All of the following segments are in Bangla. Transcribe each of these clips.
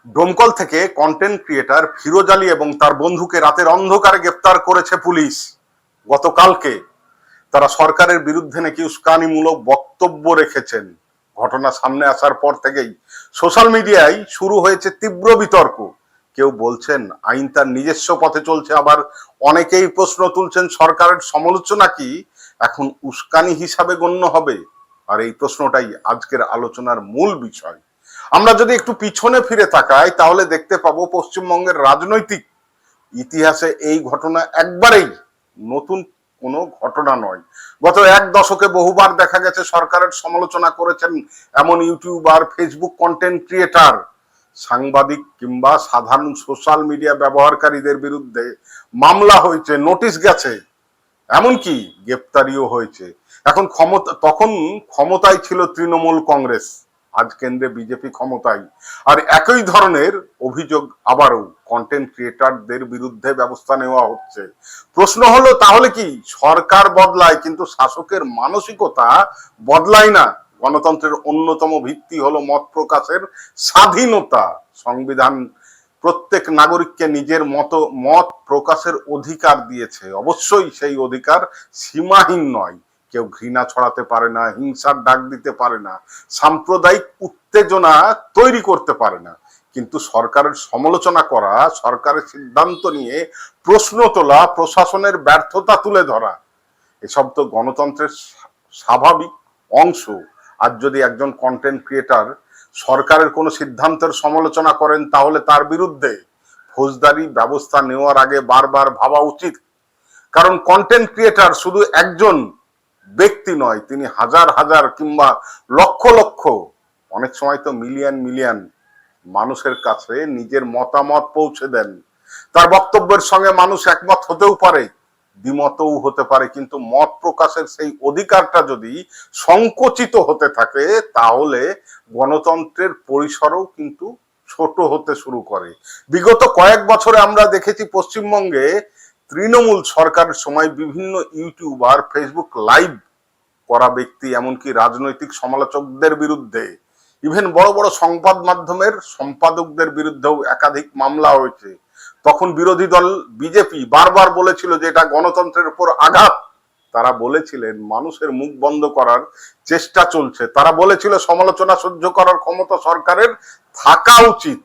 ডোমকল থেকে কন্টেন্ট ক্রিয়েটর ফিরোজ আলী এবং তার বন্ধুকে রাতের অন্ধকারে গ্রেফতার করেছে পুলিশ গতকালকে। তারা সরকারের বিরুদ্ধে নাকি উস্কানিমূলক বক্তব্য রেখেছেন। ঘটনা সামনে আসার পর থেকেই সোশ্যাল মিডিয়ায় শুরু হয়েছে তীব্র বিতর্ক। কেউ বলছেন আইন তার নিজস্ব পথে চলছে, আবার অনেকেই প্রশ্ন তুলছেন সরকারের সমালোচনা কি এখন উস্কানি হিসাবে গণ্য হবে। আর এই প্রশ্নটাই আজকের আলোচনার মূল বিষয়। আমরা যদি একটু পিছনে ফিরে তাকাই তাহলে দেখতে পাবো পশ্চিমবঙ্গের রাজনৈতিক ইতিহাসে এই ঘটনা একবারেই নতুন কোনো ঘটনা নয়। গত এক দশকে বহুবার দেখা গেছে সরকারের সমালোচনা করেছেন এমন ইউটিউবার, ফেসবুক কন্টেন্ট ক্রিয়েটার, সাংবাদিক কিংবা সাধারণ সোশ্যাল মিডিয়া ব্যবহারকারীদের বিরুদ্ধে মামলা হয়েছে, নোটিশ গেছে, এমনকি গ্রেপ্তারিও হয়েছে। তখন ক্ষমতায় ছিল তৃণমূল কংগ্রেস, আজ কেন্দ্রে বিজেপি ক্ষমতায়। আর একই ধরনের অভিযোগ আবারও কন্টেন্ট ক্রিয়েটরদের বিরুদ্ধে ব্যবস্থা নেওয়া হচ্ছে। প্রশ্ন হলো তাহলে কি সরকার বদলায় কিন্তু শাসকের মানসিকতা বদলায় না? গণতন্ত্রের অন্যতম ভিত্তি হলো মত প্রকাশের স্বাধীনতা। সংবিধান প্রত্যেক নাগরিককে নিজের মত প্রকাশের অধিকার দিয়েছে। অবশ্যই সেই অধিকার সীমাহীন নয়। কেউ ঘৃণা ছড়াতে পারে না, হিংসার ডাক দিতে পারে না, সাম্প্রদায়িক উত্তেজনা তৈরি করতে পারে না। কিন্তু সরকারের সমালোচনা করা, সরকারের সিদ্ধান্ত নিয়ে প্রশ্ন তোলা, প্রশাসনের ব্যর্থতা তুলে ধরা, এসব তো গণতন্ত্রের স্বাভাবিক অংশ। আর যদি একজন কন্টেন্ট ক্রিয়েটর সরকারের কোনো সিদ্ধান্তের সমালোচনা করেন তাহলে তার বিরুদ্ধে ফৌজদারি ব্যবস্থা নেওয়ার আগে বারবার ভাবা উচিত। কারণ কন্টেন্ট ক্রিয়েটর শুধু একজন ব্যক্তি নয়, তিনি হাজার হাজার কিংবা লক্ষ লক্ষ, অনেক সময় তো মিলিয়ন মিলিয়ন মানুষের কাছে নিজের মতামত পৌঁছে দেন। তার বক্তব্যের সঙ্গে মানুষ একমত হতেও পারে, দ্বিমতও হতে পারে, কিন্তু মত প্রকাশের সেই অধিকারটা যদি সংকুচিত হতে থাকে তাহলে গণতন্ত্রের পরিসরও কিন্তু ছোট হতে শুরু করে। বিগত কয়েক বছরে আমরা দেখেছি পশ্চিমবঙ্গে তৃণমূল সরকারের সময় বিভিন্ন ইউটিউবার, ফেসবুক লাইভ করা ব্যক্তি, এমনকি রাজনৈতিক সমালোচকদের বিরুদ্ধে, ইভেন বড় বড় সংবাদ মাধ্যমের সম্পাদকদের বিরুদ্ধেও একাধিক মামলা হয়েছে। তখন বিরোধী দল বিজেপি বারবার বলেছিল যে এটা গণতন্ত্রের উপর আঘাত। তারা বলেছিলেন মানুষের মুখ বন্ধ করার চেষ্টা চলছে, তারা বলেছিল সমালোচনা সহ্য করার ক্ষমতা সরকারের থাকা উচিত।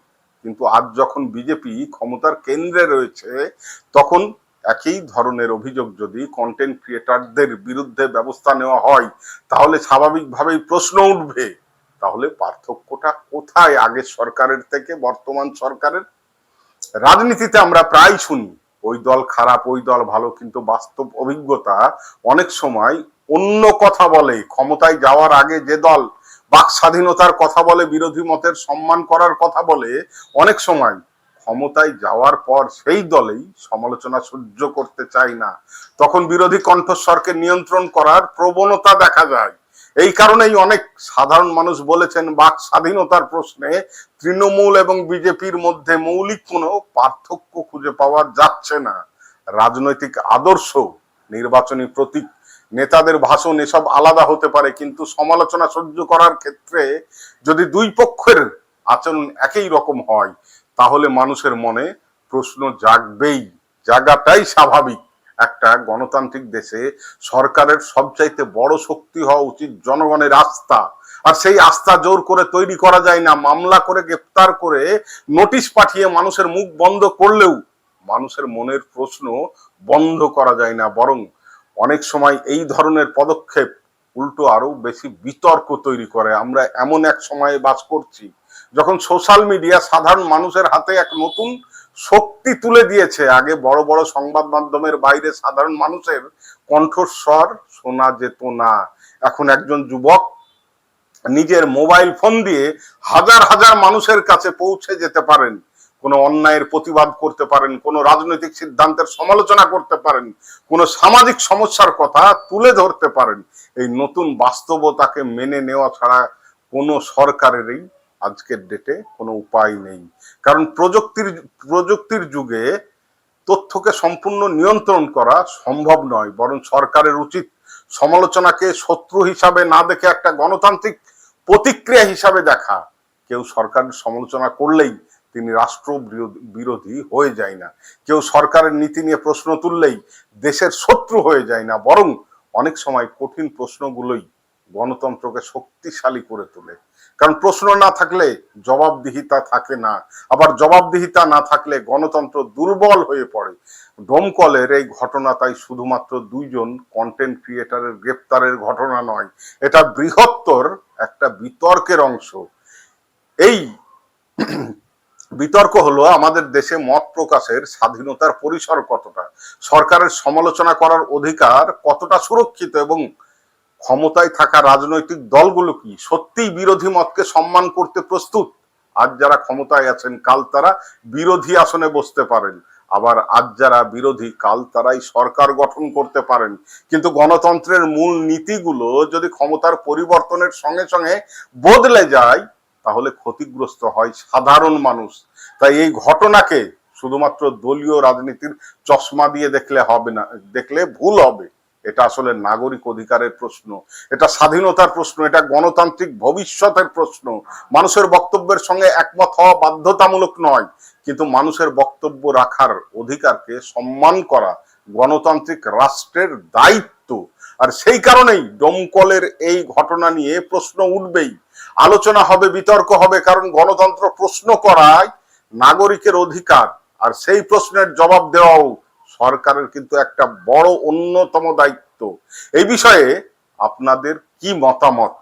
কিন্তু আজ যখন বিজেপি ক্ষমতার কেন্দ্রে রয়েছে তখন একই ধরনের অভিযোগ যদি কন্টেন্ট ক্রিয়েটরদের বিরুদ্ধে ব্যবস্থা নেওয়া হয় তাহলে স্বাভাবিকভাবেই প্রশ্ন উঠবে, তাহলে পার্থক্যটা কোথায় আগের সরকারের থেকে বর্তমান সরকারের? রাজনীতিতে আমরা প্রায় শুনি ওই দল খারাপ, ওই দল ভালো, কিন্তু বাস্তব অভিজ্ঞতা অনেক সময় অন্য কথা বলে। ক্ষমতায় যাওয়ার আগে যে দল বাক স্বাধীনতার কথা বলে, বিরোধী মতের সম্মান করার কথা বলে, অনেক সময় ক্ষমতায় যাওয়ার পর সেই দলেই সমালোচনা সহ্য করতে চায় না। তখন বিরোধী কণ্ঠস্বরকে নিয়ন্ত্রণ করার প্রবণতা দেখা যায়। এই কারণেই অনেক সাধারণ মানুষ বলেছেন বাক স্বাধীনতার প্রশ্নে তৃণমূল এবং বিজেপির মধ্যে মৌলিক কোনো পার্থক্য খুঁজে পাওয়া যাচ্ছে না। রাজনৈতিক আদর্শ, নির্বাচনী প্রতীক, নেতাদের ভাষণ এসব আলাদা হতে পারে, কিন্তু সমালোচনা সহ্য করার ক্ষেত্রে যদি দুই পক্ষের আচরণ একই রকম হয় তাহলে মানুষের মনে প্রশ্ন জাগবেই, জাগাটাই স্বাভাবিক। একটা গণতান্ত্রিক দেশে সরকারের সবচাইতে বড় শক্তি হওয়া উচিত জনগণের আস্থা। আর সেই আস্থা জোর করে তৈরি করা যায় না। মামলা করে, গ্রেফতার করে, নোটিশ পাঠিয়ে মানুষের মুখ বন্ধ করলেও মানুষের মনের প্রশ্ন বন্ধ করা যায় না। বরং অনেক সময় এই ধরনের পদক্ষেপ উল্টো আরো বেশি বিতর্ক তৈরি করে। আমরা এমন এক সময়ে বাস করছি যখন সোশ্যাল মিডিয়া সাধারণ মানুষের হাতে এক নতুন শক্তি তুলে দিয়েছে। আগে বড় বড় সংবাদ মাধ্যমের বাইরে সাধারণ মানুষের কণ্ঠস্বর শোনা যেত না। এখন একজন যুবক নিজের মোবাইল ফোন দিয়ে হাজার হাজার মানুষের কাছে পৌঁছে যেতে পারেন, কোনো অন্যায়ের প্রতিবাদ করতে পারেন, কোনো রাজনৈতিক সিদ্ধান্তের সমালোচনা করতে পারেন, কোনো সামাজিক সমস্যার কথা তুলে ধরতে পারেন। এই নতুন বাস্তবতাকে মেনে নেওয়া ছাড়া কোনো সরকারেরই আজকের ডেটে কোনো উপায় নেই। কারণ প্রযুক্তির যুগে তথ্যকে সম্পূর্ণ নিয়ন্ত্রণ করা সম্ভব নয়, বরং সরকারের উচিত সমালোচনাকে শত্রু হিসাবে না দেখে একটা গণতান্ত্রিক প্রতিক্রিয়া হিসাবে দেখা। কেউ সরকারের সমালোচনা করলেই তিনি রাষ্ট্র বিরোধী হয়ে যায় না। কেউ সরকারের নীতি নিয়ে প্রশ্ন তুললেই দেশের শত্রু হয়ে যায় না, বরং অনেক সময় কঠিন প্রশ্নগুলোই গণতন্ত্রকে শক্তিশালী করে তোলে। কারণ প্রশ্ন না থাকলে জবাবদিহিতা থাকে না, আবার জবাবদিহিতা না থাকলে গণতন্ত্র দুর্বল হয়ে পড়ে। ডোমকলের এই ঘটনা তাই শুধুমাত্র দুইজন কন্টেন্ট ক্রিয়েটারের গ্রেপ্তারের ঘটনা নয়, এটা বৃহত্তর একটা বিতর্কের অংশ। এই বিতর্ক হলো আমাদের দেশে মত প্রকাশের স্বাধীনতার পরিসর কতটা, সরকারের সমালোচনা করার অধিকার কতটা সুরক্ষিত, এবং ক্ষমতায় থাকা রাজনৈতিক দলগুলো কি সত্যিই বিরোধী মতকে সম্মান করতে প্রস্তুত। আজ যারা ক্ষমতায় আছেন কাল তারা বিরোধী আসনে বসতে পারেন, আবার আজ যারা বিরোধী কাল তারাই সরকার গঠন করতে পারেন। কিন্তু গণতন্ত্রের মূল নীতিগুলো যদি ক্ষমতার পরিবর্তনের সঙ্গে সঙ্গে বদলে যায় তাহলে ক্ষতিগ্রস্ত হয় সাধারণ মানুষ। তাই এই ঘটনাকে শুধুমাত্র দলীয় রাজনীতির চশমা দিয়ে দেখলে হবে না, দেখলে ভুল হবে। এটা আসলে নাগরিক অধিকারের প্রশ্ন, এটা স্বাধীনতার প্রশ্ন, এটা গণতান্ত্রিক ভবিষ্যতের প্রশ্ন। মানুষের বক্তব্যের সঙ্গে একমত হওয়া বাধ্যতামূলক নয়, কিন্তু মানুষের বক্তব্য রাখার অধিকারকে সম্মান করা গণতান্ত্রিক রাষ্ট্রের দায়িত্ব। আর সেই কারণেই ডোমকলের এই ঘটনা নিয়ে প্রশ্ন উঠবেই, আলোচনা হবে, বিতর্ক হবে, কারণ গণতন্ত্র প্রশ্ন করায় নাগরিকের অধিকার, আর সেই প্রশ্নের জবাব দেওয়াও সরকারের কিন্তু একটা বড় অন্যতম দায়িত্ব। এই বিষয়ে আপনাদের কি মতামত?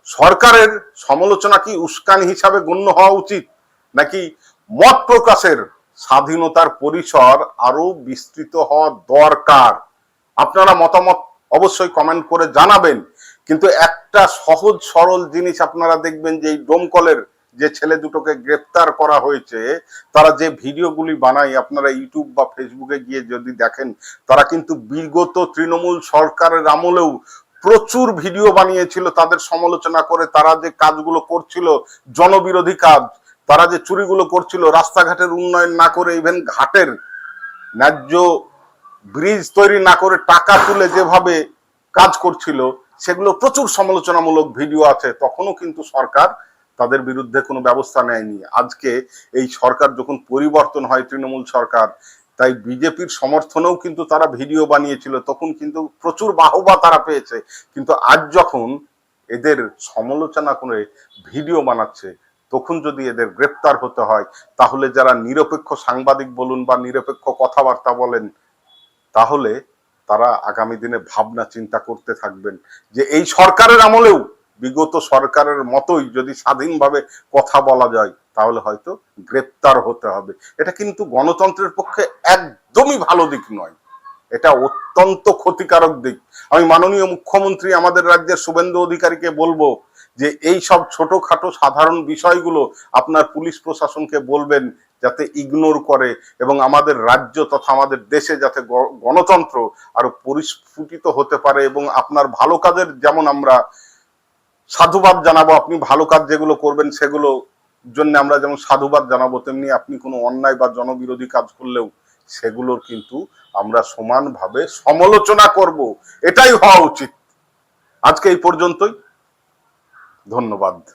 সরকারের সমালোচনা কি উস্কানি হিসাবে গণ্য হওয়া উচিত, নাকি মত প্রকাশের স্বাধীনতার পরিসর আরো বিস্তৃত হওয়া দরকার? আপনারা মতামত অবশ্যই কমেন্ট করে জানাবেন। কিন্তু একটা সহজ সরল জিনিস আপনারা দেখবেন যে এই ডোমকলের যে ছেলে দুটোকে গ্রেফতার করা হয়েছে, তারা যে ভিডিওগুলি বানায়, আপনারা ইউটিউব বা ফেসবুকে গিয়ে যদি দেখেন, তারা কিন্তু বিগত তৃণমূল সরকারের আমলেও প্রচুর ভিডিও বানিয়েছিল তাদের সমালোচনা করে। তারা যে কাজগুলো করছিল জনবিরোধী কাজ, তারা যে চুরিগুলো করছিল, রাস্তাঘাটের উন্নয়ন না করে, ইভেন ঘাটের ন্যায্য ব্রিজ তৈরি না করে টাকা তুলে যেভাবে কাজ করছিল, সেগুলো প্রচুর সমালোচনামূলক ভিডিও আছে। তখনও কিন্তু সরকার তাদের বিরুদ্ধে কোনো ব্যবস্থা নেয়নি। আজকে এই সরকার যখন পরিবর্তন হয়, তৃণমূল সরকার, তাই বিজেপির সমর্থনেও কিন্তু তারা ভিডিও বানিয়েছিল, তখন কিন্তু প্রচুর বাহবা তারা পেয়েছে। কিন্তু আজ যখন এদের সমালোচনা করে ভিডিও বানাচ্ছে, তখন যদি এদের গ্রেপ্তার হতে হয়, তাহলে যারা নিরপেক্ষ সাংবাদিক বলুন বা নিরপেক্ষ কথাবার্তা বলেন, তাহলে তারা আগামী দিনে ভাবনা চিন্তা করতে থাকবেন যে এই সরকারের আমলেও বিগত সরকারের মতোই যদি স্বাধীনভাবে কথা বলা যায়, তাহলে হয়তো গ্রেপ্তার হতে হবে। এটা কিন্তু গণতন্ত্রের পক্ষে একদমই ভালো দিক নয়, এটা অত্যন্ত ক্ষতিকারক দিক। আমি মাননীয় মুখ্যমন্ত্রী আমাদের রাজ্যের শুভেন্দু অধিকারীকে বলবো যে এই সব ছোটখাটো সাধারণ বিষয়গুলো আপনার পুলিশ প্রশাসনকে বলবেন যাতে ইগনোর করে, এবং আমাদের রাজ্য তথা আমাদের দেশে যাতে গণতন্ত্র আরো পরিস্ফুটিত হতে পারে। এবং আপনার ভালো কাজের যেমন আমরা সাধুবাদ জানাবো, আপনি ভালো কাজ যেগুলো করবেন সেগুলো জন্য আমরা যেমন সাধুবাদ জানাবো, তেমনি আপনি কোনো অন্যায় বা জনবিরোধী কাজ করলেও সেগুলোর কিন্তু আমরা সমানভাবে সমালোচনা করব। এটাই হওয়া উচিত। আজকে এই পর্যন্তই, ধন্যবাদ।